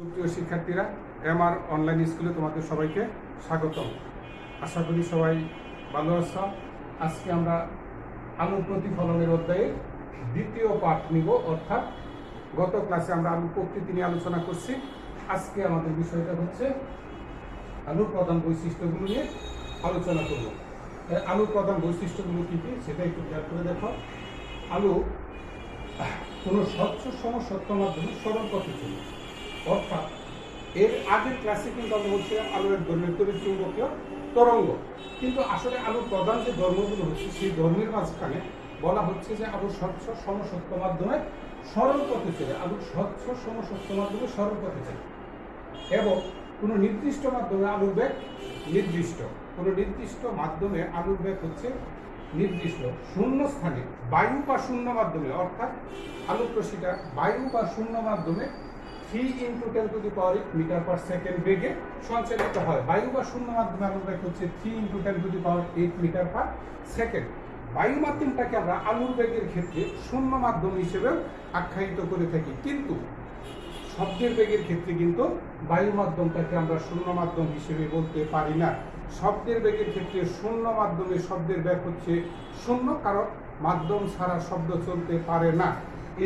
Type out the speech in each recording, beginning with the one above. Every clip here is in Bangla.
সুপ্রিয় শিক্ষার্থীরা, এমআর অনলাইন স্কুলে তোমাদের সবাইকে স্বাগতম। আশা করি সবাই ভালো আছো। আজকে আমরা আলুর প্রতিফলনের অধ্যায়ে দ্বিতীয় পাঠ নিব, অর্থাৎ গত ক্লাসে আমরা আলুর প্রকৃতি নিয়ে আলোচনা করছি। আজকে আমাদের বিষয়টা হচ্ছে আলুর প্রধান বৈশিষ্ট্যগুলো নিয়ে আলোচনা করব। আলুর প্রধান বৈশিষ্ট্যগুলো কী কী সেটা একটু খেয়াল করে দেখো। আলু কোনো স্বচ্ছ সমসত্ব মাধ্যমে সরল পথে চলে, অর্থাৎ এর আগের ক্লাসে কিন্তু আমরা বলছিলাম আলুর এক ধর্মের তড়িৎচুম্বকীয় তরঙ্গ, কিন্তু আসলে আলুর প্রধান যে ধর্মগুলো হচ্ছে সেই ধর্মের মাঝখানে বলা হচ্ছে যে আলু স্বচ্ছ সমসত্ব মাধ্যমে সরল পথে চলে। আলু স্বচ্ছ সমসত্ব মাধ্যমে সরল পথে চলে এবং কোনো নির্দিষ্ট মাধ্যমে আলুর বেগ নির্দিষ্ট, কোনো নির্দিষ্ট মাধ্যমে আলুর বেগ হচ্ছে নির্দিষ্ট। শূন্য স্থানে বায়ু বা শূন্য মাধ্যমে, অর্থাৎ আলুর রশ্মিটা বায়ু বা শূন্য মাধ্যমে 3 × 10⁻⁸ মিটার/সেকেন্ড বেগে সঞ্চালিত হয়। বায়ু বা শূন্য মাধ্যমে আলুর বেগ হচ্ছে 3 × 10⁸ মিটার/সেকেন্ড। বায়ু মাধ্যমটাকে আমরা আলুর বেগের ক্ষেত্রে শূন্য মাধ্যম হিসেবে আখ্যায়িত করে থাকি, কিন্তু শব্দের বেগের ক্ষেত্রে কিন্তু বায়ু মাধ্যমটাকে আমরা শূন্য মাধ্যম হিসেবে বলতে পারি না। শব্দের বেগের ক্ষেত্রে শূন্য মাধ্যমে শব্দের বেগ হচ্ছে শূন্য, কারণ মাধ্যম ছাড়া শব্দ চলতে পারে না।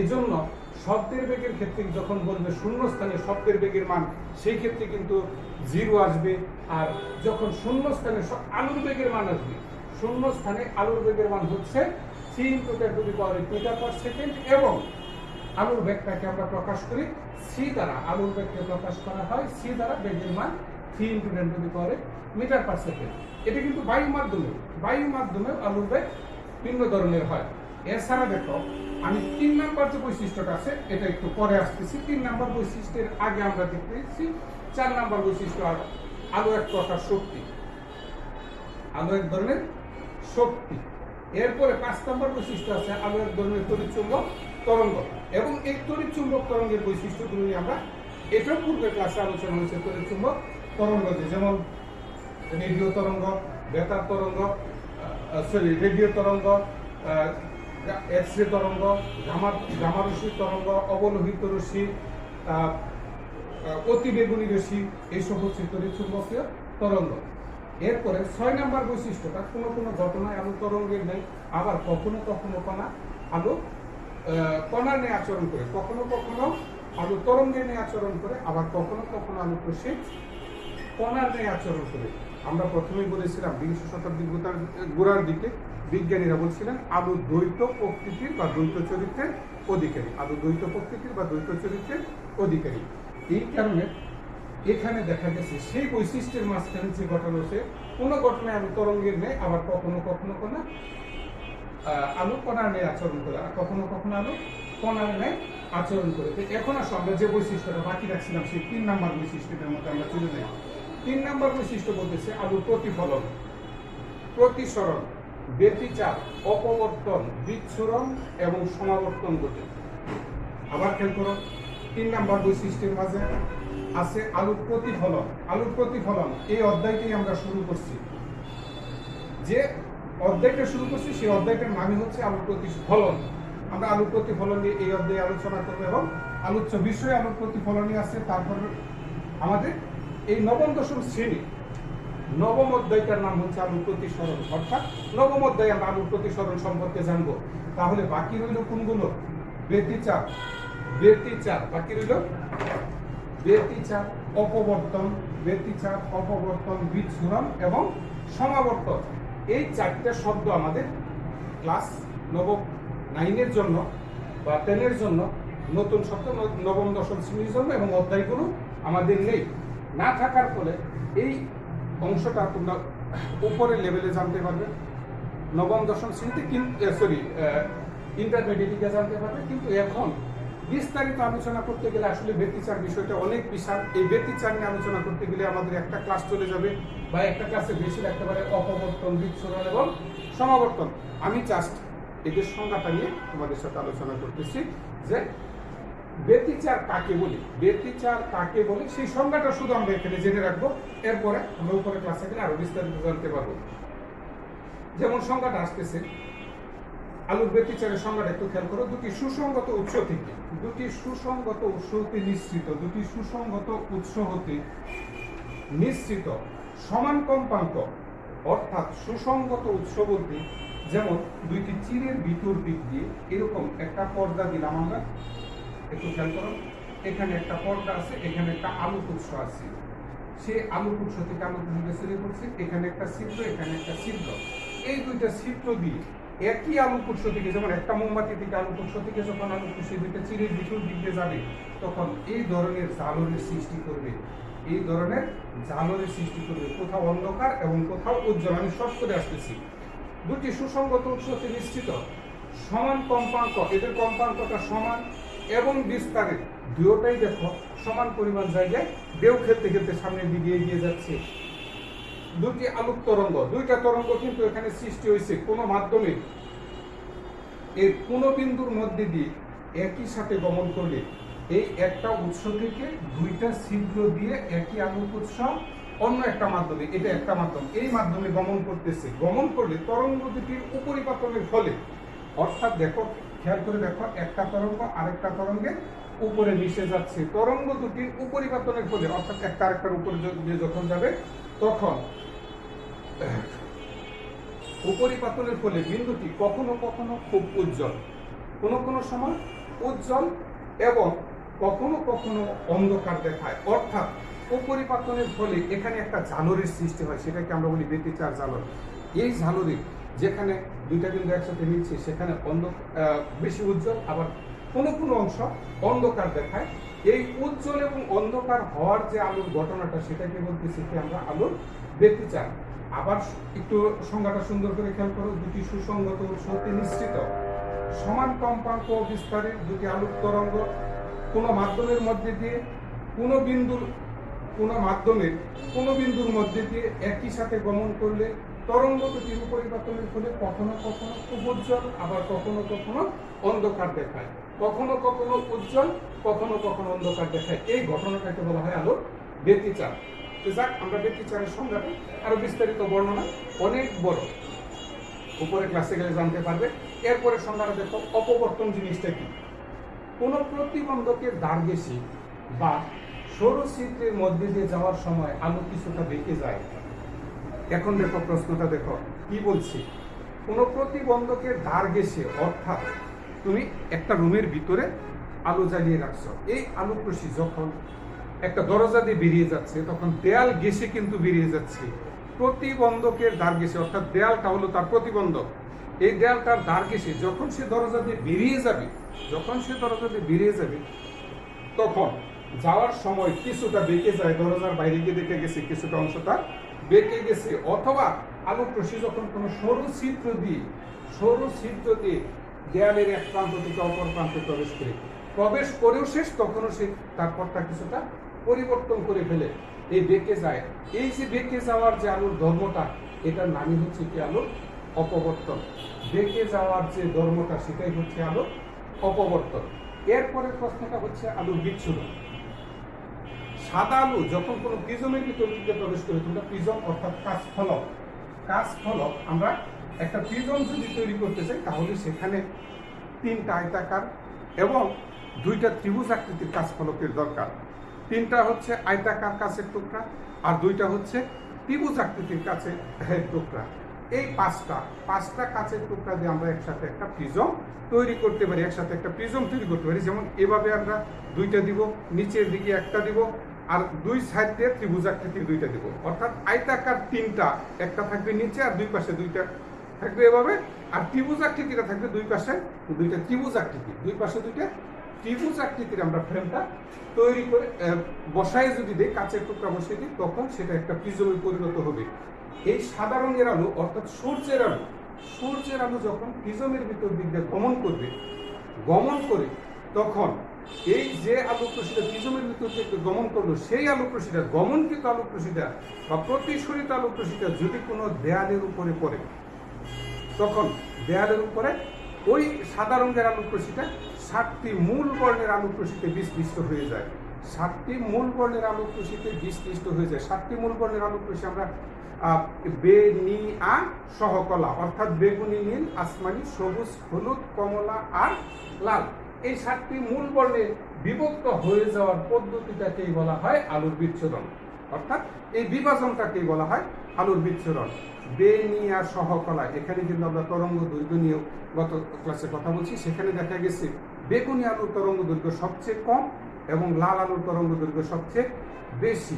এজন্য শব্দের বেগের ক্ষেত্রে যখন বলবে শূন্য স্থানে শব্দের বেগের মান, সেই ক্ষেত্রে কিন্তু 0 আসবে। আর যখন শূন্য স্থানে আলুর বেগের মান আসবে, শূন্য স্থানে আলুর বেগের মান হচ্ছে 3 × 10⁻⁸ মিটার/সেকেন্ড এবং আলুর বেগটাকে আমরা প্রকাশ করি সি দ্বারা। আলুর বেগকে প্রকাশ করা হয় সি দ্বারা, বেগের মান 3 × 10⁻⁸ মিটার/সেকেন্ড। এটা কিন্তু বায়ু মাধ্যমে আলুর বেগ ভিন্ন ধরনের হয়। এছাড়া দেখো, আমি 3 নাম্বার যে বৈশিষ্ট্যটা আছে এটা একটু পরে আসতেছি। 3 নাম্বার বৈশিষ্ট্যের আগে আমরা দেখতেছি 4 নাম্বার বৈশিষ্ট্য, আলু এক প্রকার শক্তি, আলু এক ধরনের শক্তি। এরপরে 5 নাম্বার বৈশিষ্ট্য আছে আলু এক ধরনের তড়িৎচুম্বক তরঙ্গ, এবং এই তড়িৎচুম্বক তরঙ্গের বৈশিষ্ট্যগুলো নিয়ে আমরা এটার পূর্বে ক্লাসে আলোচনা হয়েছে। তড়িৎচুম্বক তরঙ্গ যেমন রেডিও তরঙ্গ, বেতার তরঙ্গ, রেডিও তরঙ্গ, এক্স-রে তরঙ্গ, গামা রশ্মি তরঙ্গ, অবলোহিত রশ্মি, অতিবেগুনি রশ্মি, এইসব হচ্ছে তড়িৎচুম্বকীয় তরঙ্গ। এরপরে 6 নাম্বার বৈশিষ্ট্যটা, কোনো কোনো ঘটনায় আলু তরঙ্গের নেই, আবার কখনো কখনো আলু কণার নিয়ে আচরণ করে, কখনো কখনো আলু তরঙ্গের নিয়ে আচরণ করে, আবার কখনো কখনো আলু রশ্মি কণার নিয়ে আচরণ করে। আমরা প্রথমেই বলেছিলাম 20 শতাব্দীর গোড়ার দিকে বিজ্ঞানীরা বলছিলেন আলু দ্বৈত প্রকৃতির বা দ্বৈত চরিত্রের অধিকারী, আলু দ্বৈত প্রকৃতির বা দ্বৈত চরিত্রের অধিকারী। এই কারণে এখানে দেখা গেছে সেই বৈশিষ্ট্যের মাঝখানে যে ঘটনা হচ্ছে, কোনো ঘটনায় আলু তরঙ্গের নেই, আবার কখনো কখনো আলু কণার নেই আচরণ করে, আর কখনো কখনো আলু কণার নেই আচরণ করে। এখন আসলে আমরা যে বৈশিষ্ট্যটা বাকি রাখছিলাম সেই 3 নাম্বার বৈশিষ্ট্যটার মধ্যে আমরা চলে যাই। 3 নাম্বার বৈশিষ্ট্য বলতেছে আলুর প্রতিফলন, প্রতিসরণ, ব্যতিচার, অপবর্তন, বিচ্ছুরণ এবং সমাবর্তন ঘটে। আবার খেয়াল করো, 3 নাম্বার বৈশিষ্ট্যের মাঝে আছে আলুর প্রতিফলন। আলুর প্রতিফলন এই অধ্যায়টি আমরা শুরু করছি, যে অধ্যায়টা শুরু করছি সেই অধ্যায়টার নামই হচ্ছে আলুর প্রতিফলন। আমরা আলুর প্রতিফলন নিয়ে এই অধ্যায়ে আলোচনা করবো এবং আলোচ্য বিষয়ে আলুর প্রতিফলনই আছে। তারপর আমাদের এই নবম দশম শ্রেণী নবম অধ্যায়টার নাম হচ্ছে আলুর প্রতিসরণ, অর্থাৎ নবম অধ্যায়ে আমরা আলুর প্রতিসরণ সম্পর্কে জানবো। তাহলে বাকি রইল কোনগুলো? ব্যতিচার, বাকি রইল ব্যতিচার, অপবর্তন, বিচ্ছুরণ এবং সমাবর্তন। এই 4টা শব্দ আমাদের ক্লাস নবম 9-এর জন্য বা 10-এর জন্য নতুন শব্দ, নবম দশম শ্রেণীর জন্য, এবং অধ্যায়গুলো আমাদের নেই। না থাকার ফলে এই অংশটা তোমরা উপরের লেভেলে জানতে পারবে, নবম দশম শ্রেণীতে, ইন্টারমিডিয়েটে জানতে পারবে। কিন্তু এখন বিস্তারিত আলোচনা করতে গেলে আসলে ব্যতিচার বিষয়টা অনেক বিশাল। এই ব্যতিচার নিয়ে আলোচনা করতে গেলে আমাদের একটা ক্লাস চলে যাবে, বা একটা ক্লাসে বেশি রাখতে পারে অপবর্তন, বিচ্ছুরণ এবং সমাবর্তন। আমি জাস্ট এদের সংজ্ঞাটা নিয়ে তোমাদের সাথে আলোচনা করতেছি যে ব্যতিচার কাকে বলে সেই সংজ্ঞাটা শুধু আমরা এখানে জেনে রাখবো। এরপরে আমরা উপরে ক্লাসে গেলে আরো বিস্তারিত জানতে পারবো। যেমন সংজ্ঞাটা আসতেছে, আলোর ব্যতিচারের সংজ্ঞাটা একটু খেয়াল করো। দুটি সুসংগত উৎস থেকে, দুটি সুসংগত উৎস হতে নিশ্চিত, দুটি সুসংগত উৎস হতে নিশ্চিত সমান কম্পাঙ্ক, অর্থাৎ সুসংগত উৎস বলতে যেমন দুইটি চিরের ভিতর দিক দিয়ে এরকম একটা পর্দা দিলাম আমরা, একটু খেয়াল করো, এখানে একটা পর্দা আছে, এখানে একটা আলোক উৎস আছে, সেই আলোক উৎস থেকে আলোক উৎস ছড়িয়ে পড়ছে, এখানে একটা ছিদ্র, এখানে একটা ছিদ্র, এই দুইটা ছিদ্র দিয়ে একই আলোক উৎস থেকে, যেমন একটা মোমবাতি থেকে আলোক উৎস থেকে যখন আলোক উৎস দুইটা চিরের ভিতর দিকে যাবে তখন এই ধরনের জালরের সৃষ্টি করবে, এই ধরনের জালরের সৃষ্টি করবে, কোথাও অন্ধকার এবং কোথাও উজ্জ্বল। আমি শর্ট করে আসতেছি। দুটি সুসংগত উৎস হতে নিশ্চিত সমান কম্পাঙ্ক, এদের কম্পাঙ্কটা সমান এবং বিস্তারের দুটোটাই দেখো সমান পরিমাণ জায়গায় ঢেউ খেলতে খেলতে সামনের দিকে এগিয়ে যাচ্ছে। দুটি আলোক তরঙ্গ, দুইটা তরঙ্গ কিন্তু এখানে সৃষ্টি হয়েছে কোনো মাধ্যমে, এর কোনো বিন্দুর মধ্যে দিয়ে একই সাথে গমন করলে এই একটা উৎস থেকে দুইটা ছিদ্র দিয়ে একই আলোক উৎস অন্য একটা মাধ্যমে, এটা একটা মাধ্যম, এই মাধ্যমে গমন করতেছে। গমন করলে তরঙ্গ দুটির উপরিপাতনের ফলে, অর্থাৎ দেখো খেয়াল করে দেখো, একটা তরঙ্গ আরেকটা তরঙ্গে উপরে মিশে যাচ্ছে, তরঙ্গ দুটির উপরিপাতনের ফলে, অর্থাৎ একটা আরেকটার উপরে দিয়ে যখন যাবে তখন উপরিপাতনের ফলে বিন্দুটি কখনো কখনো খুব উজ্জ্বল, কোনো কোনো সময় উজ্জ্বল এবং কখনো কখনো অন্ধকার দেখায়। অর্থাৎ উপরিপাতনের ফলে এখানে একটা ঝালরের সৃষ্টি হয়, সেটাকে আমরা বলি ব্যতিচার ঝালর। এই ঝালরে যেখানে দুইটা বিন্দু একসাথে মিলছে সেখানে বেশি উজ্জ্বল, আবার কোনো কোনো অংশ অন্ধকার দেখায়। এই উজ্জ্বল এবং অন্ধকার হওয়ার যে আলোর ঘটনাটা, সেটাকে বলতেছি কি আমরা আলোর ব্যতিচার। আবার একটু সংজ্ঞাটা সুন্দর করে খেয়াল করো। দুটি সুসংগত উৎস হতে নিশ্চিত সমান কম্পাঙ্ক ও বিস্তারের দুটি আলোক তরঙ্গ কোনো মাধ্যমের মধ্যে দিয়ে কোনো বিন্দুর মধ্যে দিয়ে একই সাথে গমন করলে তরঙ্গ দুটির উপরিপাতনের ফলে কখনো কখনো খুব উজ্জ্বল, আবার কখনো কখনো অন্ধকার দেখায়, কখনো কখনো উজ্জ্বল, কখনো কখনো অন্ধকার দেখায়। এই ঘটনাটাকে বলা হয় আলোর ব্যতিচার। যাক, আমরা ব্যতিচারের সংজ্ঞাটা আরো বিস্তারিত বর্ণনা অনেক বড়, উপরে ক্লাসে গেলে জানতে পারবে। এরপরে সংজ্ঞাটা দেখো, অপবর্তন জিনিসটা কি। কোন প্রতিবন্ধকের দ্বারদেশে বা সৌরছিদ্রের মধ্যে দিয়ে যাওয়ার সময় আলো কিছুটা বেঁকে যায়। এখন দেখো প্রশ্নটা দেখো কি বলছি। কোন প্রতিবন্ধকের দ্বারদেশে, অর্থাৎ তুমি একটা রুমের ভিতরে আলো জ্বালিয়ে রাখছো, এই আলোক রশ্মি যখন একটা দরজা দিয়ে বেরিয়ে যাচ্ছে তখন দেয়াল ঘেঁষে কিন্তু বেরিয়ে যাচ্ছে। প্রতিবন্ধকের দ্বার ঘেঁষে, অর্থাৎ দেয়ালটা হলো তার প্রতিবন্ধক, এই দেয়ালটার দ্বার ঘেঁষে যখন সে দরজা দিয়ে বেরিয়ে যাবে, তখন যাওয়ার সময় কিছুটা বেঁকে যায়, দরজার বাইরে গিয়ে দেখে গেছে কিছুটা অংশ তার বেঁকে গেছে। অথবা আলোক রশ্মি যখন কোনো সরু ছিদ্র দিয়ে দেয়ালের এক প্রান্ত থেকে অপর প্রান্তে প্রবেশ করেও শেষ, তখনও সে তারপরটা কিছুটা পরিবর্তন করে ফেলে, এই বেঁকে যায়। এই যে বেঁকে যাওয়ার যে আলোর ধর্মটা, এটার নামই হচ্ছে কি আলোর অপবর্তন। বেঁকে যাওয়ার যে ধর্মটা, সেটাই হচ্ছে আলোর অপবর্তন। এরপরের প্রশ্নটা হচ্ছে আলোর বিচ্ছুরণ। সাদা আলো যখন কোনো প্রিজমের ভিতর দিকে প্রবেশ করে, তোমরা প্রিজম অর্থাৎ কাঁচফলক, আমরা একটা প্রিজম যদি তৈরি করতে চাই তাহলে সেখানে 3টা আয়তাকার এবং 2টা ত্রিভুজ আকৃতির কাঁচফলকের দরকার। 3টা হচ্ছে আয়তাকার কাঁচের টুকরা আর 2টা হচ্ছে ত্রিভুজ আকৃতির কাঁচের টুকরা। এই 5টা কাঁচের টুকরা দিয়ে আমরা একসাথে একটা প্রিজম তৈরি করতে পারি, যেমন এভাবে আমরা 2টা দিব, নিচের দিকে একটা দিব, আর 2 সাইড দিয়ে ত্রিভুজ আকৃতির 2টা দিব। অর্থাৎ আয়তাকার 3টা, একটা থাকবে নিচে আর 2 পাশে 2টা থাকবে এভাবে, আর ত্রিভুজ আকৃতিটা থাকবে 2 পাশে 2টা ত্রিভুজ আকৃতি, 2 পাশে 2টা ত্রিভুজ আকৃতির আমরা ফ্রেমটা তৈরি করে বসায় যদি দিই, কাঁচের টুকরা বসিয়ে দিই, তখন সেটা একটা প্রিজমে পরিণত হবে। এই সাদা রঙের আলো অর্থাৎ সূর্যের আলো যখন প্রিজমের ভিতর দিক দিয়ে গমন করে তখন এই যে আলোক রশ্মিটা প্রিজমের ভিতর থেকে গমন করলো, সেই আলোক রশ্মিটা, গমনকৃত আলোক রশ্মিটা বা প্রতিসরিত আলোক রশ্মিটা যদি কোনো দেয়ালের উপরে পড়ে, তখন দেয়ালের উপরে ওই সাদা রঙের আলোক রশ্মিটা 7টি মূল বর্ণের আলোক রশ্মিতে বিশ্লিষ্ট হয়ে যায়। 7টি মূল বর্ণের আলোক রশ্মিতে বিশ্লিষ্ট হয়ে যায়। 7টি মূল বর্ণের আলোক রশ্মি আমরা বেনিয়া সহকলা, অর্থাৎ বেগুনি, নীল, আসমানি, সবুজ, হলুদ, কমলা আর লাল, এই 7টি মূল বর্ণে বিভক্ত হয়ে যাওয়ার পদ্ধতিটাকেই বলা হয় আলোর বিচ্ছুরণ, অর্থাৎ এই বিভাজনটাকেই বলা হয় আলোর বিচ্ছুরণ। বেনিয়া সহকলা, এখানে কিন্তু আমরা তরঙ্গ দৈর্ঘ্য নিয়ে গত ক্লাসে কথা বলছি, সেখানে দেখা গেছে বেগুনি আলোর তরঙ্গ দৈর্ঘ্য সবচেয়ে কম এবং লাল আলোর তরঙ্গ দৈর্ঘ্য সবচেয়ে বেশি।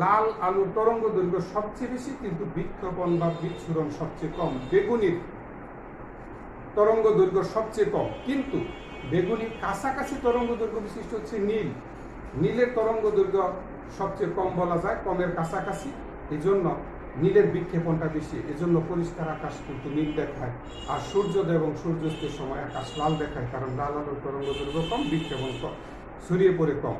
লাল আলোর তরঙ্গ দৈর্ঘ্য সবচেয়ে বেশি, কিন্তু বিক্ষেপণ বা বিচ্ছুরণ সবচেয়ে কম। বেগুনির তরঙ্গ দৈর্ঘ্য সবচেয়ে কম, কিন্তু বেগুনির কাছাকাছি তরঙ্গ দৈর্ঘ্য বিশিষ্ট হচ্ছে নীল। নীলের তরঙ্গ দৈর্ঘ্য সবচেয়ে কম বলা যায়, কমের কাছাকাছি, এই জন্য নীলের বিক্ষেপণটা বেশি, এজন্য পরিষ্কার আকাশ কিন্তু নীল দেখায়, আর সূর্যোদয় এবং সূর্যাস্তের সময় আকাশ লাল দেখায়, কারণ লাল আলোর তরঙ্গ দৈর্ঘ্য কম, বিক্ষেপণ কম, ছড়িয়ে পড়ে কম,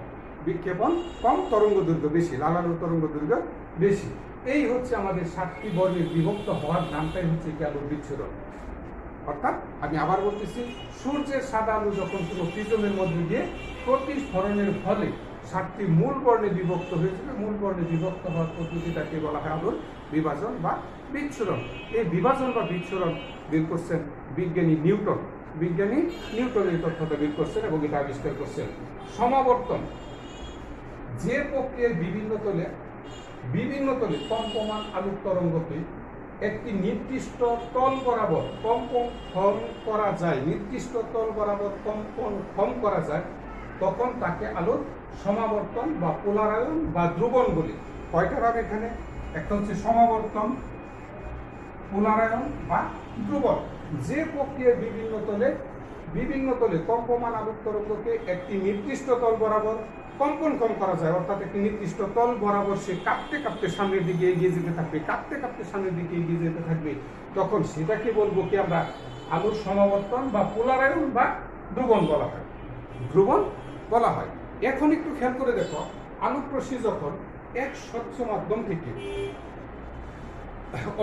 বিক্ষেপণ কম, তরঙ্গ দৈর্ঘ্য বেশি, লাল আলোর তরঙ্গ দৈর্ঘ্য বেশি। এই হচ্ছে আমাদের 7টি বর্ণে বিভক্ত হওয়ার নামটাই হচ্ছে কি আলোর বিচ্ছুরণ। অর্থাৎ আমি আবার বলতেছি, সূর্যের সাদা আলো যখন কোনো প্রিজমের মধ্যে দিয়ে প্রতিফলনের ফলে 7টি মূল বর্ণে বিভক্ত হয়েছিল, মূল বর্ণে বিভক্ত হওয়ার পদ্ধতিটাকে বলা হয় আলোর বিভাজন বা বিচ্ছুরণ। এই বিভাজন বা বিচ্ছুরণ বের করছেন বিজ্ঞানী নিউটন। বিজ্ঞানী নিউটন এই তথ্যটা বের করছেন এবং এটা আবিষ্কার করছেন। সমাবর্তন, যে প্রক্রিয়ায় বিভিন্ন তলে কম্পমান আলোক তরঙ্গকে একটি নির্দিষ্ট তল বরাবর কম্পন ক্ষম করা যায়, নির্দিষ্ট তল বরাবর কম্পন ক্ষম করা যায়, তখন তাকে আলোর সমাবর্তন বা পোলারায়ন বা ধ্রুবণ বলি। কয়টা ভাগ এখানে? একটা হচ্ছে সমাবর্তন, পোলারায়ন বা ধ্রুবণ। যে প্রক্রিয়ায় বিভিন্ন তলে কম্পমান আলোক তরঙ্গকে একটি নির্দিষ্ট তল বরাবর কম্পন ক্ষম করা যায়, অর্থাৎ একটি নির্দিষ্ট তল বরাবর সে কাঁপতে কাঁপতে সামনের দিকে এগিয়ে যেতে থাকবে, কাঁপতে কাঁপতে সামনের দিকে এগিয়ে যেতে থাকবে, তখন সেটাকে বলবো কি আমরা আলোর সমাবর্তন বা পোলারায়ন বা ধ্রুবণ বলা হয়, ধ্রুবণ বলা হয়। এখন একটু খেয়াল করে দেখো, আলোক রশ্মি যখন এক স্বচ্ছ মাধ্যম থেকে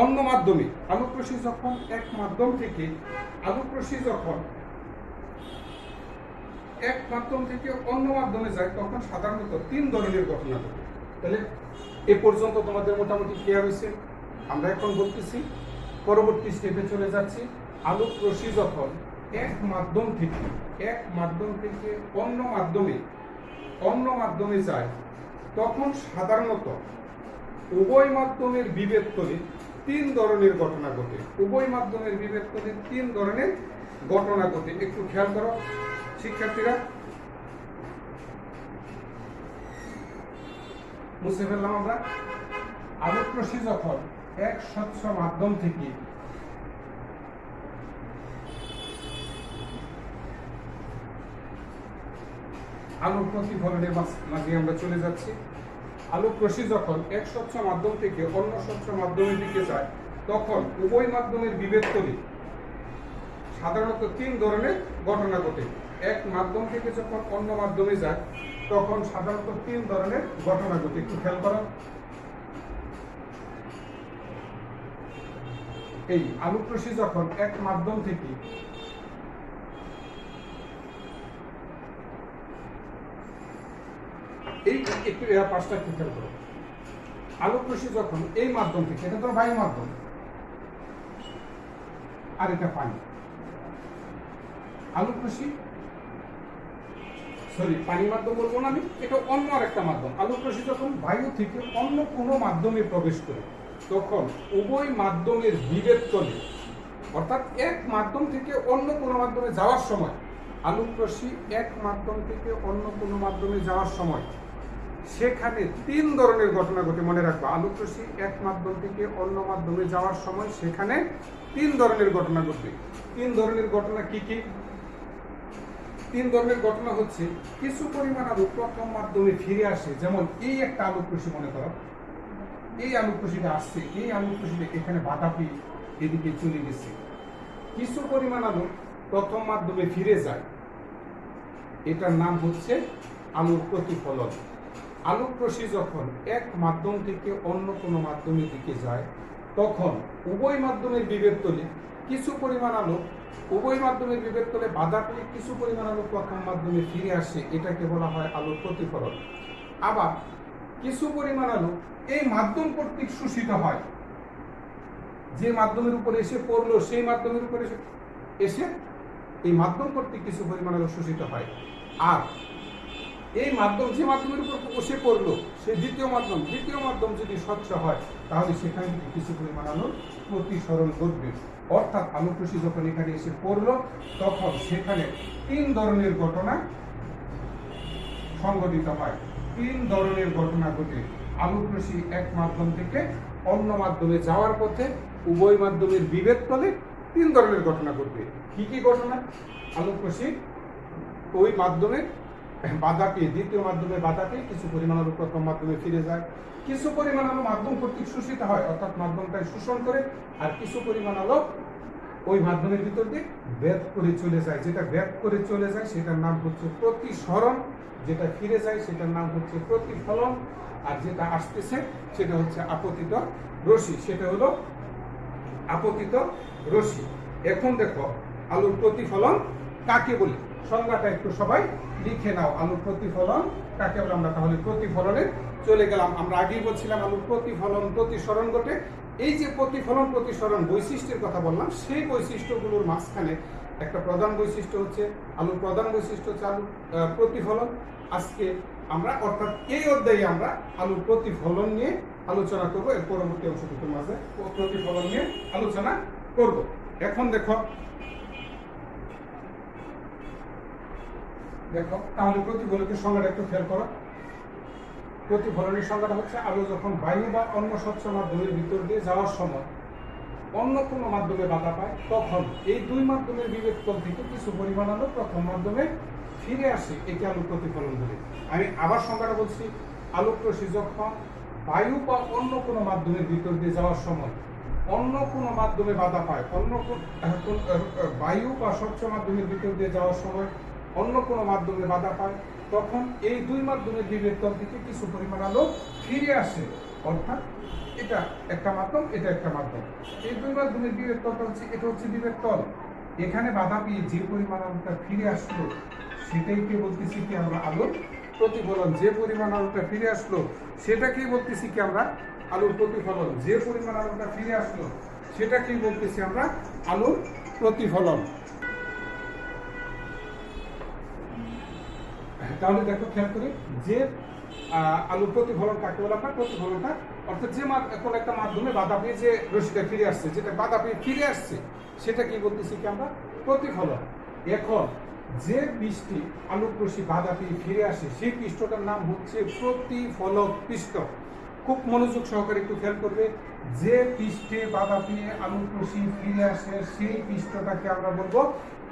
অন্য মাধ্যমে, আলোক রশ্মি যখন এক মাধ্যম থেকে এক মাধ্যম থেকে অন্য মাধ্যমে যায়, তখন সাধারণত 3 ধরনের ঘটনা ঘটে। তাহলে এ পর্যন্ত তোমাদের মোটামুটি ক্লিয়ার হয়েছে। আমরা এখন বলতেছি, পরবর্তী স্টেপে চলে যাচ্ছি। আলোক রশ্মি যখন এক মাধ্যম থেকে অন্য মাধ্যমে যায়, তখন সাধারণত উভয় মাধ্যমের বিভেদ তলে 3 ধরনের ঘটনা ঘটে। উভয় মাধ্যমের বিভেদ তলে 3 ধরনের ঘটনা ঘটে। একটু খেয়াল করো শিক্ষার্থীরা, বুঝতে পারলাম আমরা। আলোক রশ্মি যখন এক স্বচ্ছ মাধ্যম থেকে আলোক প্রতিফলনের মাঝে আমরা চলে যাচ্ছি। আলোক রশ্মি যখন এক স্বচ্ছ মাধ্যম থেকে অন্য স্বচ্ছ মাধ্যমের দিকে যায়, তখন উভয় মাধ্যমের বিভেদ তলে সাধারণত 3 ধরনের ঘটনা ঘটে। এক মাধ্যম থেকে যখন অন্য মাধ্যমে যায়, তখন সাধারণত 3 ধরনের ঘটনা ঘটে। একটু খেয়াল করো, এই আলোক রশ্মি যখন এক মাধ্যম থেকে এই একটু পাঁচটা একটু খেয়াল করো, আলোক রশ্মি যখন এই মাধ্যম থেকে, এটা তো বায়ু মাধ্যম আর এটা পানি, আলোক রশ্মি পানি মাধ্যম বলবো না আমি, এটা অন্য আরেকটা মাধ্যম। আলোক রশ্মি যখন বায়ু থেকে অন্য কোনো মাধ্যমে প্রবেশ করে, তখন উভয় মাধ্যমের বিভেদ তলে, অর্থাৎ এক মাধ্যম থেকে অন্য কোনো মাধ্যমে যাওয়ার সময়, আলোক রশ্মি এক মাধ্যম থেকে অন্য কোনো মাধ্যমে যাওয়ার সময় সেখানে 3 ধরনের ঘটনা ঘটে। মনে রাখবা, আলোক রশ্মি এক মাধ্যম থেকে অন্য মাধ্যমে যাওয়ার সময় সেখানে 3 ধরনের ঘটনা ঘটবে। 3 ধরনের ঘটনা কি কি? 3 ধরনের ঘটনা হচ্ছে, কিছু পরিমাণ আলো প্রথম মাধ্যমে ফিরে আসে, যেমন এই একটা আলোক রশ্মি মনে করো, এই আলোক রশ্মিটা আসছে, এই আলোক রশ্মিটা এখানে বাধা পেয়ে এদিকে চলে গেছে। কিছু পরিমাণ আলো প্রথম মাধ্যমে ফিরে যায়, এটার নাম হচ্ছে আলোর প্রতিফলন। আলোক রশ্মি যখন এক মাধ্যম থেকে অন্য কোনো মাধ্যমের দিকে যায়, তখন উভয় মাধ্যমের বিভেদ তলে কিছু পরিমাণ আলো, উভয় মাধ্যমের বিভেদ তলে বাধা পেয়ে কিছু পরিমাণ আলো প্রথম মাধ্যমে ফিরে আসে, এটাকে বলা হয় আলোর প্রতিফলন। আবার কিছু পরিমাণ আলো এই মাধ্যম কর্তৃক শোষিত হয়, যে মাধ্যমের উপরে এসে পড়লো সেই মাধ্যমের উপরে এসে এই মাধ্যম কর্তৃক কিছু পরিমাণ আলো শোষিত হয়। আর এই মাধ্যম যে মাধ্যমের উপর বসে পড়লো সে দ্বিতীয় মাধ্যম যদি স্বচ্ছ হয় তাহলে সেখানে থেকে কিছু পরিমাণ আলোর প্রতিসরণ ঘটবে। অর্থাৎ আলোক রশ্মি যখন এখানে এসে পড়লো তখন সেখানে 3 ধরনের ঘটনা সংঘটিত হয়। 3 ধরনের ঘটনা ঘটে। আলোক রশ্মি এক মাধ্যম থেকে অন্য মাধ্যমে যাওয়ার পথে উভয় মাধ্যমের বিভেদ তলে 3 ধরনের ঘটনা ঘটবে। কি কি ঘটনা? আলোক রশ্মি ওই মাধ্যমে বাধা পেয়ে দ্বিতীয় মাধ্যমে বাধা পেয়ে কিছু পরিমাণ আলো প্রথম মাধ্যমে ফিরে যায়, কিছু পরিমাণ আলো মাধ্যম কর্তৃক শোষিত হয় অর্থাৎ মাধ্যমটাই শোষণ করে, আর কিছু পরিমাণ আলো ওই মাধ্যমের ভিতর দিয়ে ভেদ করে চলে যায়। যেটা ভেদ করে চলে যায় সেটার নাম হচ্ছে প্রতিসরণ, যেটা ফিরে যায় সেটার নাম হচ্ছে প্রতিফলন, আর যেটা আসতেছে সেটা হচ্ছে আপতিত রশ্মি, সেটা হলো আপতিত রশ্মি। এখন দেখো আলোর প্রতিফলন কাকে বলে, সংজ্ঞাটা একটু সবাই লিখে নাও। আলোর প্রতিফলন কাকে বলে? আমরা তাহলে প্রতিফলনে চলে গেলাম। আমরা আগেই বলছিলাম আলোর প্রতিফলন প্রতিসরণ ঘটে। এই যে প্রতিফলন প্রতিসরণ বৈশিষ্ট্যের কথা বললাম, সেই বৈশিষ্ট্যগুলোর মাঝখানে একটা প্রধান বৈশিষ্ট্য হচ্ছে আলোর প্রধান বৈশিষ্ট্য হচ্ছে আলোর প্রতিফলন। আজকে আমরা অর্থাৎ এই অধ্যায়ে আমরা আলোর প্রতিফলন নিয়ে আলোচনা করব। এর পরবর্তী অংশটুকুর মাঝে প্রতিফলন নিয়ে আলোচনা করব। এখন দেখো তাহলে প্রতিফলনের সংজ্ঞাটা একটু খেয়াল করো। প্রতিফলনের সংজ্ঞাটা হচ্ছে আলো যখন বায়ু বা অন্য স্বচ্ছ মাধ্যমের ভিতর দিয়ে যাওয়ার সময় অন্য কোনো মাধ্যমে বাধা পায় তখন এই দুই মাধ্যমের বিভেদ তল থেকে কিছু পরিমাণ আলো প্রথম মাধ্যমে ফিরে আসে, একে আলোক প্রতিফলন বলে। আমি আবার সংজ্ঞাটা বলছি, আলোক রশ্মি যখন বায়ু বা অন্য কোনো মাধ্যমের ভিতর দিয়ে যাওয়ার সময় অন্য কোনো মাধ্যমে বাধা পায়, বায়ু বা স্বচ্ছ মাধ্যমের ভিতর দিয়ে যাওয়ার সময় অন্য কোনো মাধ্যমে বাধা পায় তখন এই দুই মাধ্যমের বিভেদ তল থেকে কিছু পরিমাণ আলো ফিরে আসে। অর্থাৎ এটা একটা মাধ্যম, এটা একটা মাধ্যম, এই দুই মাধ্যমের বিভেদ তলটা হচ্ছে, এটা হচ্ছে বিভেদ তল। এখানে বাধা পেয়ে যে পরিমাণ আলোটা ফিরে আসলো সেটাইকে বলতেছি কি আমরা আলোর প্রতিফলন। যে পরিমাণ আলোটা ফিরে আসলো সেটাকেই বলতেছি কি আমরা আলোর প্রতিফলন। যে পরিমাণ আলোটা ফিরে আসলো সেটাকেই বলতেছি আমরা আলোর প্রতিফলন। তাহলে দেখো খেয়াল করে যে আলোর প্রতিফলন কাকে বলে? আমরা প্রতিফলনটা অর্থাৎ যে কোন একটা মাধ্যমে বাধা পেয়ে যে রশ্মিটা ফিরে আসছে, যেটা বাধা পেয়ে ফিরে আসছে সেটা কি বলতেছি কি আমরা প্রতিফলন। এখন যে পৃষ্ঠে আলোক রশ্মি বাধা পেয়ে ফিরে আসে সেই পৃষ্ঠটার নাম হচ্ছে প্রতিফলক পৃষ্ঠ। খুব মনোযোগ সহকারে একটু খেয়াল করবে, যে পৃষ্ঠে বাধা পেয়ে আলোক রশ্মি ফিরে আসে সেই পৃষ্ঠটাকে আমরা বলবো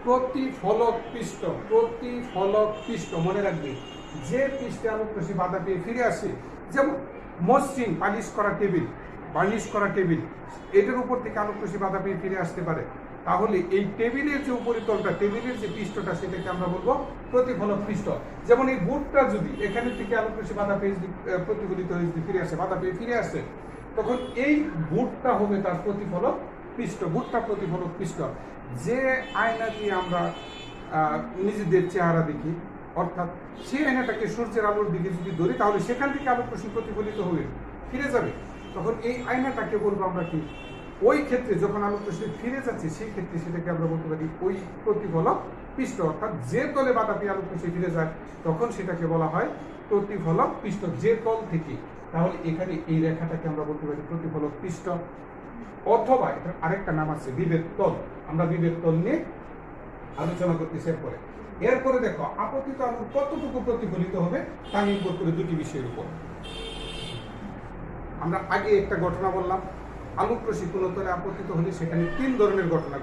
প্রতিফলক পৃষ্ঠ। প্রতিফলক পৃষ্ঠ মনে রাখবে, যে পৃষ্ঠে আলোক রশ্মি বাধা পেয়ে ফিরে আসে, যেমন মসৃণ বার্নিশ করা টেবিল, এটার উপর থেকে আলোক রশ্মি বাধা পেয়ে ফিরে আসতে পারে। তাহলে এই টেবিলের যে উপরিতলটা, টেবিলের যে পৃষ্ঠটা, সেটাকে আমরা বলবো প্রতিফলক পৃষ্ঠ। যেমন এই বুটটা যদি এখানে থেকে আলোক রশ্মি বাধা পেয়ে প্রতিফলিত হয়ে যদি ফিরে আসে, বাধা পেয়ে ফিরে আসে, তখন এই বুটটা হবে তার প্রতিফলক পৃষ্ঠ। বুটটা প্রতিফলক পৃষ্ঠ। যে আয়না দিয়ে আমরা নিজেদের চেহারা দেখি, অর্থাৎ সেই আয়নাটাকে সূর্যের আলোর দিকে যদি ধরি তাহলে সেখান থেকে আলোক রশ্মি প্রতিফলিত হয়ে ফিরে যাবে, তখন এই আয়নাটাকে বলবো আমরা কি, ওই ক্ষেত্রে যখন আলোক রশ্মি ফিরে যাচ্ছে সেই ক্ষেত্রে সেটাকে আমরা বলতে পারি ওই প্রতিফলক পৃষ্ঠ। অর্থাৎ যে তলে বাধা পেয়ে আলোক রশ্মি ফিরে যায় তখন সেটাকে বলা হয় প্রতিফলক পৃষ্ঠ, যে তল থেকে। তাহলে এখানে এই রেখাটাকে আমরা বলতে পারি প্রতিফলক পৃষ্ঠ, অথবা এটার আরেকটা নাম আছে বিভেদ তল। আমরা বিভেদ তল নিয়ে আলোচনা করতেছি এরপরে দেখো আপতিত আলো কতটুকু প্রতিফলিত হবে তা নির্ভর করে দুটি বিষয়ের উপর। আমরা আগে একটা ঘটনা বললাম, আলোক রশ্মি কোনো তলে আপতিত হলে সেখানে 3 ধরনের ঘটনা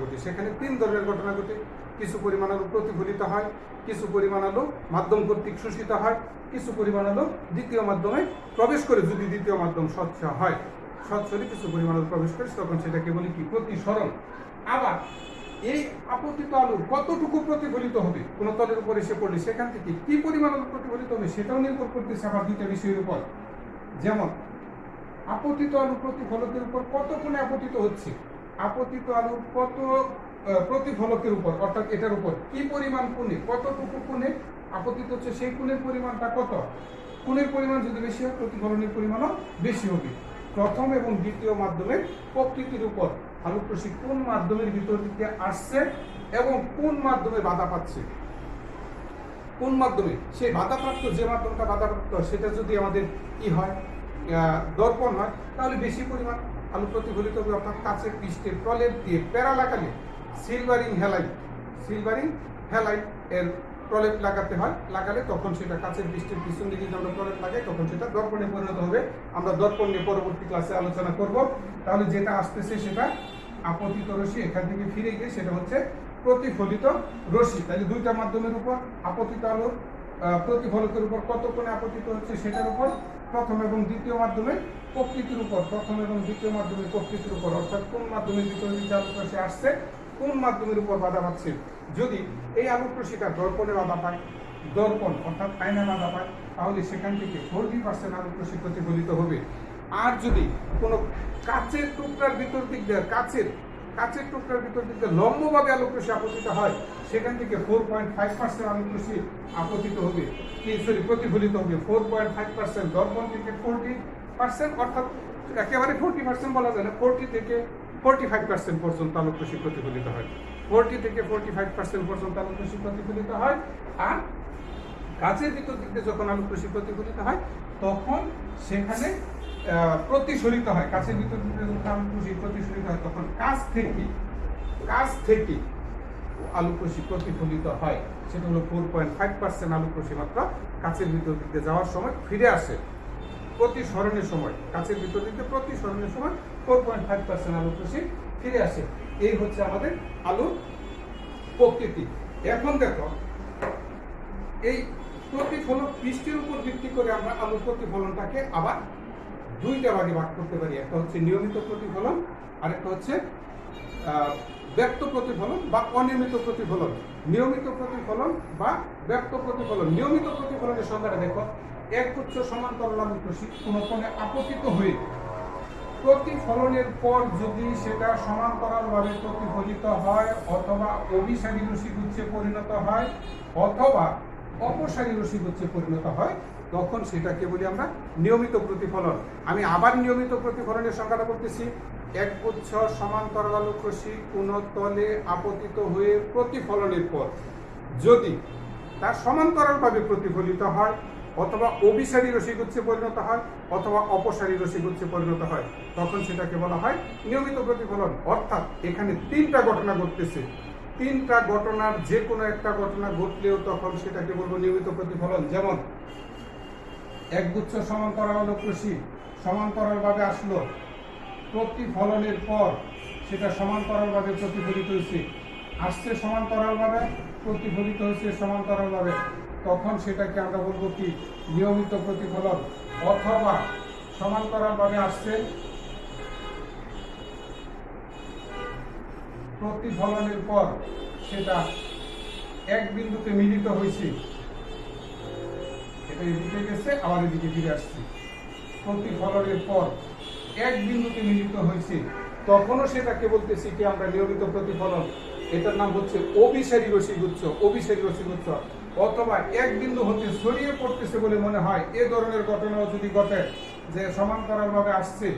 ঘটে। কিছু পরিমাণ আলো প্রতিফলিত হয়, কিছু পরিমাণ আলো মাধ্যম কর্তৃক শোষিত হয়, কিছু পরিমাণ আলো দ্বিতীয় মাধ্যমে প্রবেশ করে, যদি দ্বিতীয় মাধ্যম স্বচ্ছ হয়, কিছু পরিমাণ আলো প্রবেশ করে, তখন সেটাকে বলি কি প্রতিসরণ। আবার এই আপতিত আলো কতটুকু প্রতিফলিত হবে কোন তলের উপর এসে পড়লে সেখান থেকে কি পরিমাণ আলো প্রতিফলিত হবে সেটাও নির্ভর করতেছে আবার দুইটা বিষয়ের উপর। যেমন আপতিত আলো প্রতিফলকের উপর কত কোণে আপতিত হচ্ছে, আপতিত আলো কত প্রতিফলকের উপর, অর্থাৎ এটার উপর কি পরিমাণ কোণে, কতটুকু কোণে আপতিত হচ্ছে সেই কোণের পরিমাণটা কত। কোণের পরিমাণ যদি বেশি হয় প্রতিফলনের পরিমাণও বেশি হবে। প্রথম এবং দ্বিতীয় মাধ্যমের প্রকৃতির উপর আলোক রশ্মি কোন মাধ্যমের ভিতর দিকে আসছে এবং কোন মাধ্যমে বাধা পাচ্ছে। কোন মাধ্যমে সেই বাধাপ্রাপ্ত, যে মাধ্যমটা বাধাপ্রাপ্ত সেটা যদি আমাদের কি হয়, দর্পণ হয়, তাহলে বেশি পরিমাণ আলো প্রতিফলিত হবে। অর্থাৎ কাচের পৃষ্ঠের প্রলেপ দিয়ে প্যারালাকালি সিলভারিং হ্যালাইট এর প্রলেপ লাগাতে হয়। লাগালে তখন সেটা কাচের পৃষ্ঠের পিছন দিকে যখন প্রলেপ লাগাই তখন সেটা দর্পণে পরিণত হবে। আমরা দর্পণ নিয়ে পরবর্তী ক্লাসে আলোচনা করব। তাহলে যেটা আসতেছে সেটা আপতিত রশ্মি, এখান থেকে ফিরে গিয়ে সেটা হচ্ছে প্রতিফলিত রশ্মি। তাহলে দুইটা মাধ্যমের উপর আপতিত আলোর প্রতিফলকের উপর কত কোণে আপতিত হচ্ছে সেটার উপর, প্রথম এবং দ্বিতীয় মাধ্যমের প্রকৃতির উপর, প্রথম এবং দ্বিতীয় মাধ্যমের প্রকৃতির উপর, অর্থাৎ কোন মাধ্যমের ভিতরে দিকে আলোক রশ্মি আসছে, কোন মাধ্যমের উপর বাধা পাচ্ছে। যদি এই আলোক রশ্মিটা দর্পণে বাধা পায়, দর্পণ অর্থাৎ আয়না বাধা পায়, তাহলে সেখান থেকে 40% আলোক রশ্মি প্রতিফলিত হবে। আর যদি কোনো কাচের টুকরার ভিতর দিক দিয়ে কাচের টুকরার ভিতর দিকে লম্বভাবে আলোক রশ্মি আপতিত হয়, সেখান থেকে 4.5% আলোক রশ্মি আপতিত হবে, প্রতিফলিত হবে। 4.5% দর্পণ থেকে 40%, অর্থাৎ একেবারে 40% বলা যায় না, 40 থেকে 45% পর্যন্ত আলোক রশ্মি প্রতিফলিত হয়। 40 থেকে 45% পর্যন্ত আলোক রশ্মি প্রতিফলিত হয়। আর কাচের ভিতর দিকে যখন আলোক রশ্মি প্রতিফলিত হয় তখন সেখানে প্রতিসরিত হয়। কাচের ভিতর দিকে যখন আলোক রশ্মি প্রতিসরিত হয় তখন কাচ থেকে আলোক রশ্মি প্রতিফলিত হয়। সেটা হলো 4.5% আলোক রশ্মি মাত্র কাচের ভিতর দিকে যাওয়ার সময় ফিরে আসে। প্রতিসরণের সময় কাচের ভিতর দিকে প্রতিসরণের সময় 4.5% আলোক রশ্মি ফিরে আসে। এই হচ্ছে আমাদের আলোর প্রকৃতি। এখন দেখো, এই প্রতিফলক পৃষ্ঠের উপর ভিত্তি করে আমরা আলোর প্রতিফলনটাকে আবার দুইটা ভাগে ভাগ করতে পারি। একটা হচ্ছে নিয়মিত প্রতিফলন, আর একটা হচ্ছে ব্যক্ত প্রতিফলন বা অনিয়মিত প্রতিফলন। নিয়মিত প্রতিফলন বা ব্যক্ত প্রতিফলন। নিয়মিত প্রতিফলনের সংজ্ঞাটা দেখো, একগুচ্ছ সমান্তরাল আলোক রশ্মি কোনো কোণে আপতিত হয়ে প্রতিফলনের পর যদি সেটা সমান্তরালভাবে প্রতিফলিত হয় অথবা অভিসারী রশ্মিগুচ্ছে পরিণত হয় অথবা অপসারী রশ্মিগুচ্ছে পরিণত হয়, তখন সেটাকে বলি আমরা নিয়মিত প্রতিফলন। আমি আবার নিয়মিত প্রতিফলনের সংজ্ঞাটা করতেছি। একগুচ্ছ সমান্তরাল আলোক রশ্মি কোনো তলে আপতিত হয়ে প্রতিফলনের পর যদি তার সমান্তরালভাবে প্রতিফলিত হয় অথবা অভিসারী রশ্মিগুচ্ছে পরিণত হয় অথবা অপসারী রশ্মিগুচ্ছে পরিণত হয়, তখন সেটাকে বলা হয় নিয়মিত প্রতিফলন। অর্থাৎ এখানে তিনটা ঘটনা ঘটতেছে, তিনটা ঘটনার যে কোনো একটা ঘটনা ঘটলেও তখন সেটাকে বলবো নিয়মিত প্রতিফলন। যেমন একগুচ্ছ সমান্তরাল আলোক রশ্মি সমান্তরালভাবে আসলো, প্রতিফলনের পর সেটা সমান্তরালভাবে প্রতিফলিত হয়েছে, আসছে সমান্তরালভাবে, প্রতিফলিত হয়েছে সমান্তরালভাবে, তখন সেটাকে আমরা বলবো কি নিয়মিত প্রতিফলন। অথবা সমান্তরালভাবে আসছে, প্রতিফলনের পর সেটা এক বিন্দুতে মিলিত হয়েছে, এটা এদিকে গেছে আবার এদিকে ফিরে আসছে, প্রতিফলনের পর এক বিন্দুতে মিলিত হয়েছে, তখনও সেটাকে বলতেছি কি আমরা নিয়মিত প্রতিফলন। এটার নাম হচ্ছে অভিসারী রশ্মিগুচ্ছ। অথবা এক বিন্দু হতে ছড়িয়ে পড়তেছে বলে মনে হয়, এ ধরনের ঘটনাও যদি ঘটে যে সমান্তরালভাবে আসছে,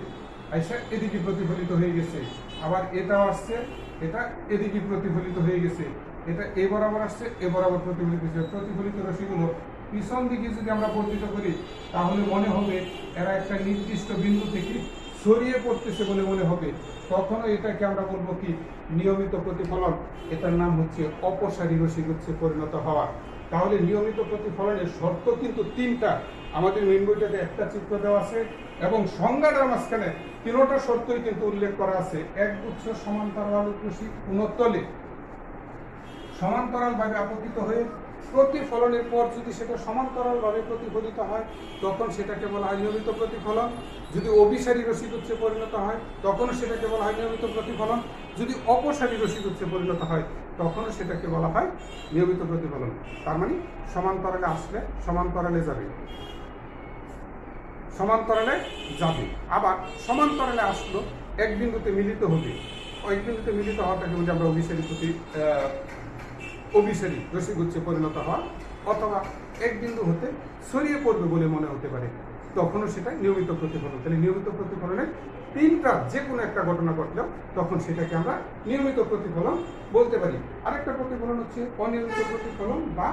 এদিকে প্রতিফলিত হয়ে গেছে, আবার এটাও আসছে, এটা এদিকে প্রতিফলিত হয়ে গেছে, এটা এ বরাবর আসছে, এ বরাবর প্রতিফলিত হয়েছে। প্রতিফলিত রশ্মিগুলো পিছন দিকে যদি আমরা বর্ধিত করি তাহলে মনে হবে এরা একটা নির্দিষ্ট বিন্দু থেকে ছড়িয়ে পড়তেছে বলে মনে হবে, তখনও এটাকে আমরা বলবো কি নিয়মিত প্রতিফলন। এটার নাম হচ্ছে অপসারী রশ্মিগুচ্ছে পরিণত হওয়া। তাহলে নিয়মিত প্রতিফলনের শর্ত কিন্তু তিনটা। আমাদের মেইন বইটাতে একটা চিত্র দেওয়া আছে এবং সংজ্ঞাটার মাঝখানে তিনটা শর্তই কিন্তু উল্লেখ করা আছে। একগুচ্ছ সমান্তরাল আলোক রশ্মি কোনো তলে সমান্তরালভাবে আপতিত হয়ে প্রতিফলনের পর যদি সেটা সমান্তরালভাবে প্রতিফলিত হয় তখন সেটাকে বলা হয় নিয়মিত প্রতিফলন। যদি অভিসারী রশ্মিগুচ্ছে পরিণত হয় তখনও সেটাকে বলা হয় নিয়মিত প্রতিফলন। যদি অপসারী রশ্মিগুচ্ছে পরিণত হয় তখনও সেটাকে বলা হয় নিয়মিত প্রতিফলন। তার মানে সমান্তরালে আসলে সমান্তরালে যাবে, আবার সমান্তরালে আসলো এক বিন্দুতে মিলিত হবে, ওই বিন্দুতে মিলিত হওয়াটাকে বলি আমরা অভিসারী রশ্মিগুচ্ছে পরিণত হওয়া, অথবা এক বিন্দু হতে ছড়িয়ে পড়বে বলে মনে হতে পারে, তখনও সেটা নিয়মিত প্রতিফলন। তাহলে নিয়মিত প্রতিফলনের তিনটা যে কোনো একটা ঘটনা ঘটলেও তখন সেটাকে আমরা নিয়মিত প্রতিফলন বলতে পারি। আরেকটা প্রতিফলন হচ্ছে অনিয়মিত প্রতিফলন বা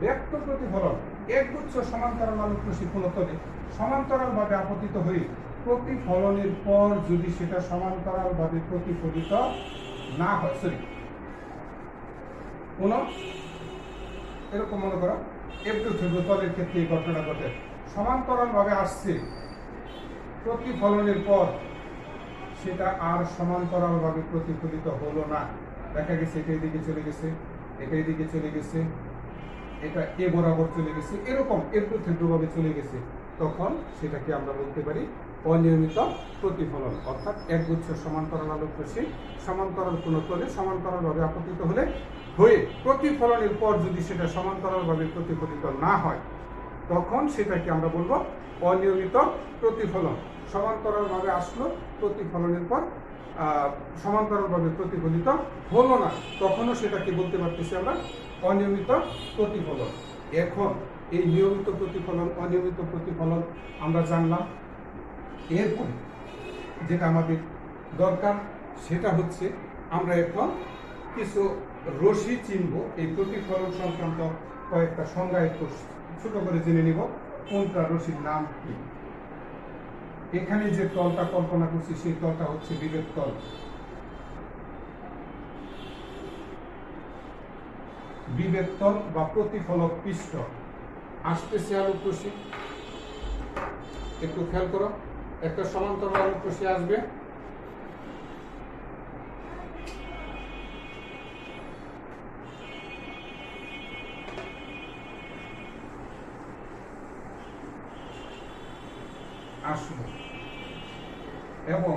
ব্যক্ত প্রতিফলন। একগুচ্ছ সমান্তরাল আলোক রশ্মি কোনো তলে সমান্তরালভাবে আপতিত হয়ে প্রতিফলনের পর যদি সেটা সমান্তরালভাবে প্রতিফলিত না হয়, এরকম মনে করো তলের ক্ষেত্রে এই ঘটনাটা ঘটে, সমান্তরালভাবে আসছে, প্রতিফলনের পর সেটা আর সমান্তরালভাবে প্রতিফলিত হলো না, দেখা গেছে এটা এদিকে চলে গেছে, এটা এদিকে চলে গেছে, এটা এ বরাবর চলে গেছে, এরকম ভাবে চলে গেছে, তখন সেটাকে আমরা বলতে পারি অনিয়মিত প্রতিফলন। অর্থাৎ একগুচ্ছ সমান্তরাল আলোক রশ্মি সমান্তরাল কোনো তলে সমান্তরালভাবে আপতিত হয়ে প্রতিফলনের পর যদি সেটা সমান্তরালভাবে প্রতিফলিত না হয় তখন সেটাকে আমরা বলবো অনিয়মিত প্রতিফলন। সমান্তরালভাবে আসলো, প্রতিফলনের পর সমান্তরালভাবে প্রতিফলিত হলো না, তখনও সেটাকে বলতে পারতেছি আমরা অনিয়মিত প্রতিফলন। এখন এই নিয়মিত প্রতিফলন অনিয়মিত প্রতিফলন আমরা জানলাম। এরপর যেটা আমাদের দরকার সেটা হচ্ছে আমরা এখন কিছু রশ্মি চিনব। এই প্রতিফলন সংক্রান্ত কয়েকটা সংজ্ঞা একটু ছোট করে জেনে নিব। কোনটা রশ্মির নাম কি? এখানে যে তলটা কল্পনা করছি সেই তলটা হচ্ছে বিভেদ তল। বিভেদ তল বা প্রতিফলক পৃষ্ঠ। আসতেছে আলোক রশ্মি, একটু খেয়াল করো, একটা সমান্তরাল আলোক রশ্মি আসবে, আসলো এবং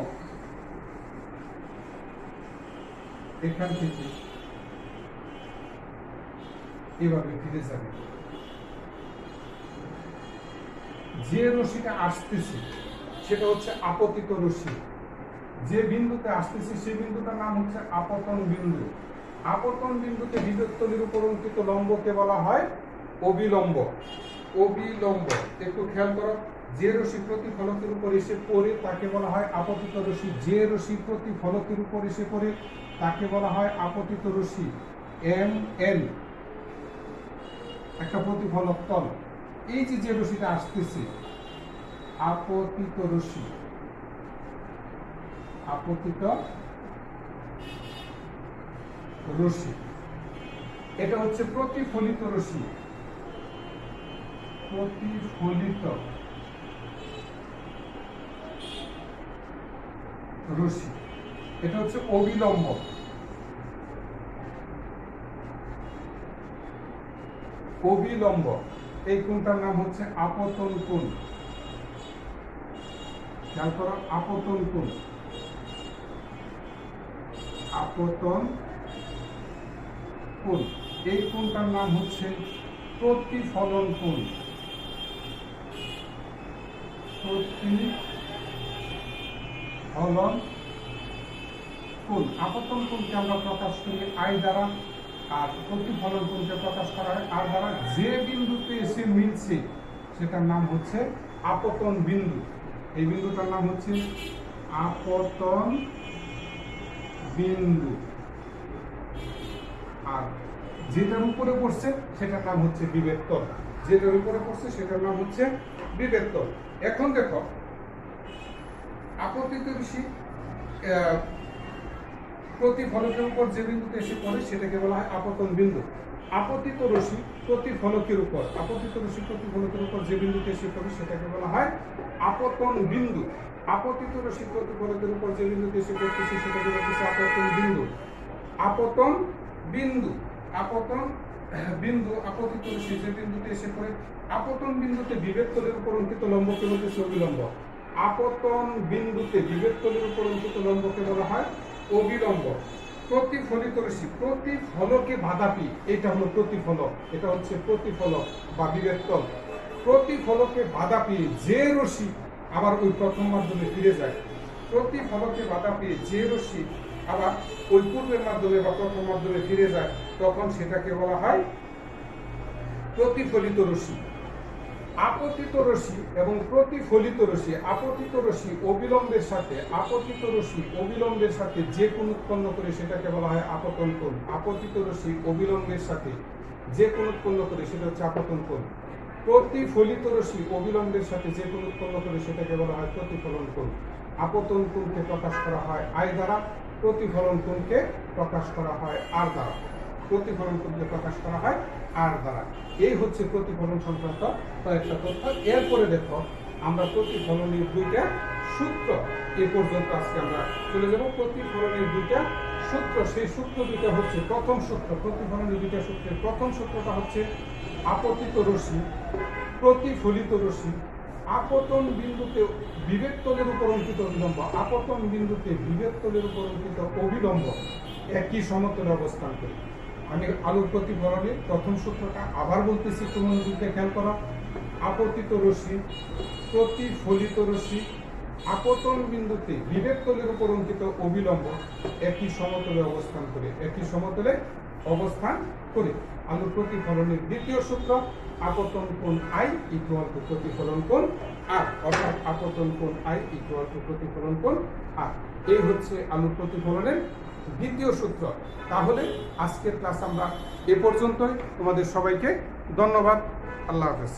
এখান থেকে এভাবে ফিরে যাবে। যে রশ্মিটা আসতেছে সেটা হচ্ছে আপতিত রশ্মি। যে বিন্দুতে আসতেছে সেই বিন্দুটার নাম হচ্ছে আপতন বিন্দু। আপতন বিন্দুতে বিভেদতলের উপর অঙ্কিত লম্বকে বলা হয় অবিলম্ব। অবিলম্ব একটু খেয়াল করো, যে রশ্মি প্রতিফলকের উপর এসে পড়ে তাকে বলা হয় আপতিত রশ্মি। যে রশ্মি প্রতিফলকের উপর এসে পড়ে তাকে বলা হয় আপতিত রশ্মি। এম এন একটা প্রতিফলক তল। এই যে রশ্মিটা আসতেছে আপতিত রশ্মি, আপতিত রশ্মি, এটা হচ্ছে প্রতিফলিত রশ্মি। প্রতিফলিত রশ্মি এটা হচ্ছে অবিলম্ব। অবিলম্ব এই কোণটার নাম হচ্ছে আপতন কোণ। খেয়াল করো, আপতন কোণ, আপতন কোণ। এই কোণটার নাম হচ্ছে প্রতিফলন কোণ। প্রতিফলন কোণ। আপতন কোণকে আমরা প্রকাশ করি আই দ্বারা, আর প্রতিফলন কোণকে প্রকাশ করা হয় আর দ্বারা। যে বিন্দুতে এসে মিলছে সেটার নাম হচ্ছে আপতন বিন্দু। এই বিন্দুটার নাম হচ্ছে আপতন বিন্দু। আর যেটার উপরে পড়ছে সেটার নাম হচ্ছে বিভেদ তল। যেটার উপরে পড়ছে সেটার নাম হচ্ছে বিভেদ তল। এখন দেখো, আপতিত রশ্মি প্রতিফলকের উপর যে বিন্দুতে এসে পড়ে সেটাকে বলা হয় আপতন বিন্দু। আপতিত রশ্মি প্রতিফলকের উপর, আপতিত রশ্মি প্রতিফলকের উপর যে বিন্দুতে এসে পড়ে সেটাকে বলা হয় আপতন বিন্দু। আপতিত রশ্মি প্রতিফলকের উপর যে বিন্দুতে এসে পড়তেছে সেটাকে বলতেছে আপতন বিন্দু। আপতন বিন্দু, আপতন বিন্দু, আপতিত রশ্মি যে বিন্দুতে এসে পড়ে, আপতন বিন্দুতে বিভেদ তলের উপর অঙ্কিত লম্বকে বলতেছে অবিলম্ব। আপতন বিন্দুতে বিভেদ তলের উপর অঙ্কিত লম্বকে বলা হয় অবিলম্ব। প্রতিফলিত রশ্মি প্রতিফলকে বাধাপি, এটা হলো প্রতিফলক, এটা হচ্ছে প্রতিফলক বা বিভেদ তল। প্রতিফলকে বাধা পেয়ে যে রশ্মি আবার ওই প্রথম মাধ্যমে ফিরে যায়, প্রতিফলকে বাধা পেয়ে যে রশ্মি আবার ওই পূর্বের মাধ্যমে বা প্রথম মাধ্যমে ফিরে যায় তখন সেটাকে বলা হয় প্রতিফলিত রশ্মি। আপতিত রশ্মি এবং প্রতিফলিত রশ্মি, আপতিত রশ্মি অবিলম্বের সাথে যে কোণ উৎপন্ন করে সেটাকে বলা হয় আপতন কোণ। আপতিত রশ্মি অবিলম্বের সাথে যে কোণ উৎপন্ন করে সেটা হচ্ছে আপতন কোণ। প্রতিফলিত রশ্মি অবিলম্বের সাথে যে কোণ উৎপন্ন করে সেটাকে বলা হয় প্রতিফলন কোণ। আপতন কোণকে প্রকাশ করা হয় আই দ্বারা, প্রতিফলন কোণকে প্রকাশ করা হয় আর দ্বারা। প্রতিফলন কোণকে প্রকাশ করা হয় আর দ্বারা। এই হচ্ছে প্রতিফলন সংক্রান্ত কয়েকটা তথ্য। এরপরে দেখো আমরা প্রতিফলনের দুইটা সূত্র এ পর্যন্ত আজকে আমরা চলে যাব। প্রতিফলনের দুইটা সূত্র, সেই সূত্র দুইটা হচ্ছে, প্রথম সূত্র প্রতিফলনের দুইটা সূত্রের প্রথম সূত্রটা হচ্ছে আপতিত রশ্মি, প্রতিফলিত রশ্মি আপতন বিন্দুতে বিভেদ তলের উপর অঙ্কিত অবিলম্ব, আপতন বিন্দুতে বিভেদ তলের উপর অঙ্কিত অবিলম্ব একই সমতলে অবস্থান করে। আমি আলোর প্রতিফলনের প্রথম সূত্রটা আবার বলতেছি, তুমি দুইটা খেয়াল করো। আপতিত রশ্মি, প্রতিফলিত রশ্মি আপতন বিন্দুতে বিভেদ তলের উপর অঙ্কিত অবিলম্ব একই সমতলে অবস্থান করে, একই সমতলে অবস্থান করে। আলোর প্রতিফলনের দ্বিতীয় সূত্র আপতন কোণ আই ইকুয়াল টু প্রতিফলন কোণ আর, অর্থাৎ আপতন কোণ আই ইকুয়াল টু প্রতিফলন কোণ আর। এই হচ্ছে আলোর প্রতিফলনের দ্বিতীয় সূত্র। তাহলে আজকের ক্লাস আমরা এ পর্যন্তই। তোমাদের সবাইকে ধন্যবাদ। আল্লাহ হাফেজ।